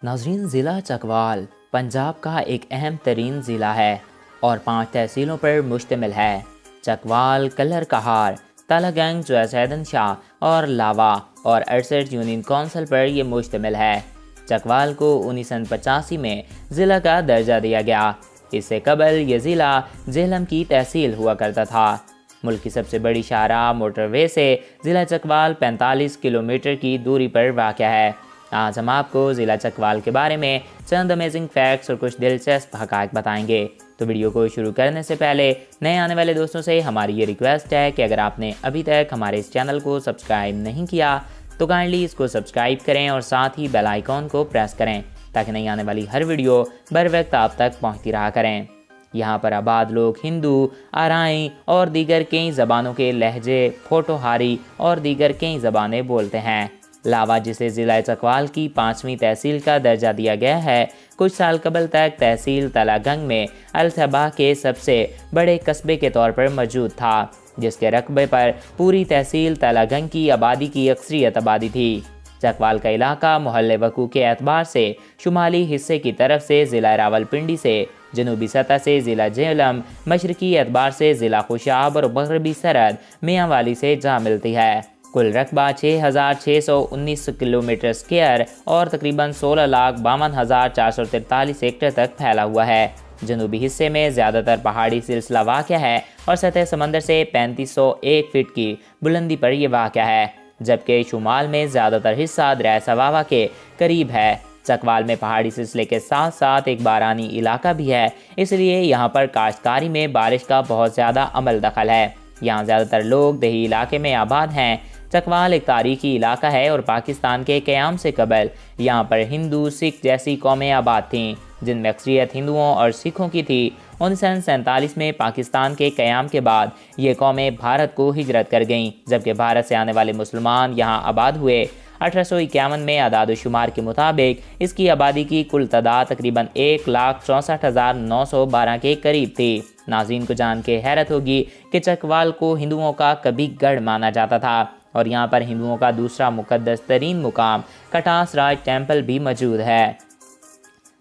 नाज़रीन, ज़िला चकवाल पंजाब का एक अहम तरीन ज़िला है और 5 तहसीलों पर मुश्तमिल है। चकवाल, कलर कहार, तालागंज, जोसैदन शाह और लावा और 68 यूनियन कौंसिल पर यह मुश्तमिल है। चकवाल को 1985 में ज़िला का दर्जा दिया गया। इससे कबल ये ज़िला झेलम की तहसील हुआ करता था। मुल्क की सबसे बड़ी शाहराह मोटरवे से ज़िला चकवाल 45 किलोमीटर की दूरी पर वाक़या है। आज हम आपको ज़िला चकवाल के बारे में चंद अमेजिंग फैक्ट्स और कुछ दिलचस्प हक़ाइक़ बताएंगे। तो वीडियो को शुरू करने से पहले नए आने वाले दोस्तों से हमारी ये रिक्वेस्ट है कि अगर आपने अभी तक हमारे इस चैनल को सब्सक्राइब नहीं किया तो काइंडली इसको सब्सक्राइब करें और साथ ही बेल आइकॉन को प्रेस करें ताकि नई आने वाली हर वीडियो बर वक्त आप तक पहुँचती रहा करें। यहाँ पर आबाद लोग हिंदू, आराई और दीगर कई ज़बानों के लहजे, फोटोहारी और दीगर कई ज़बानें बोलते हैं। लावा, जिसे ज़िला चकवाल की 5वीं तहसील का दर्जा दिया गया है, कुछ साल कबल तक तहसील तालागंज में अल-तबा के सबसे बड़े कस्बे के तौर पर मौजूद था, जिसके रकबे पर पूरी तहसील तालागंज की आबादी की अक्सरियत आबादी थी। चकवाल का इलाका मोहल्ले वकू के एतबार से शुमाली हिस्से की तरफ से ज़िला रावलपिंडी से, जनूबी सतह से ज़िला झेलम, मशरकी एतबार से ज़िला खुशाब और मगरबी सरहद मियांवाली से जा मिलती है। कुल रकबा 6,619 किलोमीटर स्क्वायर और तकरीबन 16,52,443 हेक्टेयर तक फैला हुआ है। जनूबी हिस्से में ज़्यादातर पहाड़ी सिलसिला वाक़या है और सतह समंदर से 3501 फीट की बुलंदी पर यह वाक़या है, जबकि शुमाल में ज़्यादातर हिस्सा दरिया सवावा के करीब है। चकवाल में पहाड़ी सिलसिले के साथ साथ एक बारानी इलाका भी है, इसलिए यहाँ पर काश्तकारी में बारिश का बहुत ज़्यादा अमल दखल है। यहाँ ज़्यादातर लोग देही इलाके में आबाद हैं। चकवाल एक तारीखी इलाका है और पाकिस्तान के क़याम से कबल यहाँ पर हिंदू, सिख जैसी कौमें आबाद थीं, जिनमें अक्सरियत हिंदुओं और सिखों की थी। 1947 में पाकिस्तान के क़याम के बाद ये कौमें भारत को हिजरत कर गईं, जबकि भारत से आने वाले मुसलमान यहाँ आबाद हुए। 1851 में अदाद-ओ-शुमार के मुताबिक इसकी आबादी की कुल तादाद तकरीबन 1,64,912 के करीब थी। नाज़रीन को जान के हैरत होगी कि चकवाल को हिंदुओं का कभी गढ़ माना जाता था और यहाँ पर हिंदुओं का दूसरा मुक़द्दस तरीन मुकाम कटास राज टेम्पल भी मौजूद है।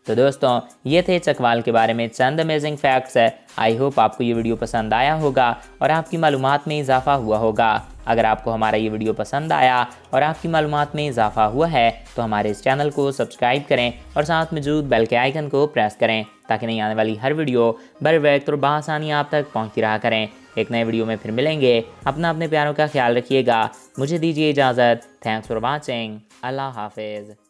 तो दोस्तों, ये थे चकवाल के बारे में चंद अमेजिंग फैक्ट्स है। आई होप आपको ये वीडियो पसंद आया होगा और आपकी मालूमात में इजाफा हुआ होगा। अगर आपको हमारा ये वीडियो पसंद आया और आपकी मालूमात में इजाफा हुआ है तो हमारे इस चैनल को सब्सक्राइब करें और साथ मौजूद बेल के आइकन को प्रेस करें ताकि नई आने वाली हर वीडियो बर वक्त और बआसानी आप तक पहुँचती रहा करें। एक नए वीडियो में फिर मिलेंगे। अपने प्यारों का ख्याल रखिएगा। मुझे दीजिए इजाज़त। Thanks for watching. अल्लाह हाफिज़।